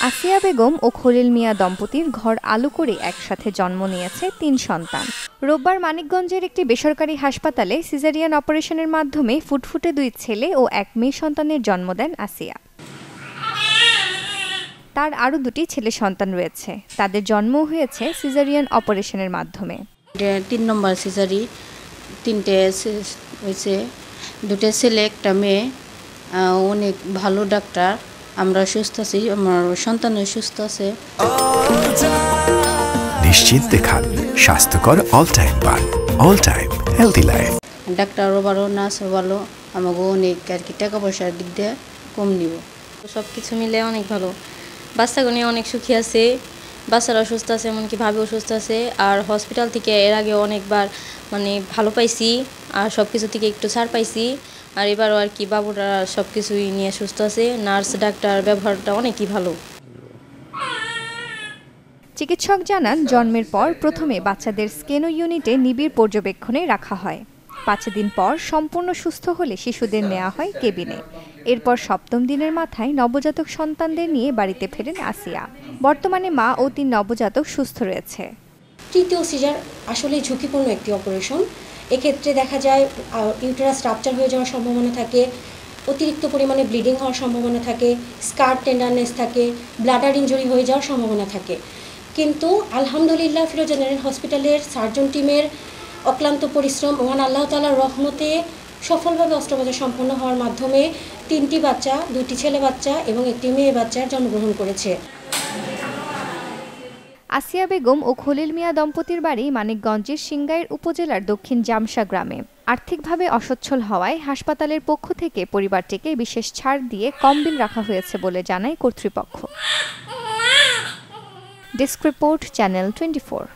আসিয়া বেগম ও খলিল মিয়া দম্পতির ঘর আলো করে একসাথে জন্ম নিয়েছে ৩ সন্তান। রোববার মানিকগঞ্জের একটি বেসরকারি হাসপাতালে সিজারিয়ান অপারেশনের মাধ্যমে ফুটফুটে 2 ছেলে ও 1 মেয়ে সন্তানের জন্ম দেন আসিয়া। তার আরও 2টি ছেলে সন্তান রয়েছে, তাদের জন্মও হয়েছে সিজারিয়ান অপারেশনের মাধ্যমে। 3 নম্বর সিজারি, 3টে হয়েছে, 2টা ছেলে 1টা মেয়ে। অনেক ভালো ডাক্তার, আমরা সুস্থ আছি, আমার সন্তানও সুস্থ আছে। নিশ্চিন্তে খান স্বাস্থ্যকর অল টাইম পান, অল টাইম হেলদি লাইফ। ডাক্তারও ভালো, নার্সও ভালো, আমাকে অনেক আর কি টাকা পয়সার দিক দিয়ে কম নিব। সব কিছু মিলে অনেক ভালো, বাচ্চাগুলো নিয়ে অনেক সুখী আছে, বাচ্চারাও সুস্থ আছে, এমনকি ভাবিও সুস্থ আছে। আর হসপিটাল থেকে এর আগে অনেকবার মানে ভালো পাইছি, আর সব কিছু থেকে একটু ছাড় পাইছি। আর এবারও আর কি বাবুরা সব কিছুই নিয়ে সুস্থ আছে, নার্স ডাক্তার ব্যবহারটা অনেকই ভালো। চিকিৎসক জানান, জন্মের পর প্রথমে বাচ্চাদের স্কেনো ইউনিটে নিবিড় পর্যবেক্ষণে রাখা হয়। 5 দিন পর সম্পূর্ণ সুস্থ হলে শিশুদের নেওয়া হয় কেবিনে। এরপর 7ম দিনের মাথায় নবজাতক সন্তানদের নিয়ে বাড়িতে ফেরেন আসিয়া। বর্তমানে মা ও 3 নবজাতক সুস্থ রয়েছে। তৃতীয় সিজার আসলে ঝুঁকিপূর্ণ একটি অপারেশন। এক্ষেত্রে দেখা যায় ইউটেরাস রাপচার হয়ে যাওয়ার সম্ভাবনা থাকে, অতিরিক্ত পরিমাণে ব্লিডিং হওয়ার সম্ভাবনা থাকে, স্কার টেন্ডারনেস থাকে, ব্লাডার ইনজুরি হয়ে যাওয়ার সম্ভাবনা থাকে। কিন্তু আলহামদুলিল্লাহ ফিরোজ জেনারেল হসপিটালের সার্জন টিমের অক্লান্ত পরিশ্রম এবং আল্লাহ তাআলার রহমতে সফলভাবে অস্ত্রোপচার সম্পন্ন হওয়ার মাধ্যমে 3টি বাচ্চা, 2টি ছেলে বাচ্চা এবং 1টি মেয়ে বাচ্চার জন্মগ্রহণ করেছে। আসিয়া বেগম ও খলিল মিয়া দম্পতির বাড়ি মানিকগঞ্জের সিংগাইর উপজেলার দক্ষিণ জামসা গ্রামে। আর্থিকভাবে অসচ্ছল হওয়ায় হাসপাতালের পক্ষ থেকে পরিবারটিকে বিশেষ ছাড় দিয়ে কম বিল রাখা হয়েছে বলে জানায় কর্তৃপক্ষ। Desk report, channel 24।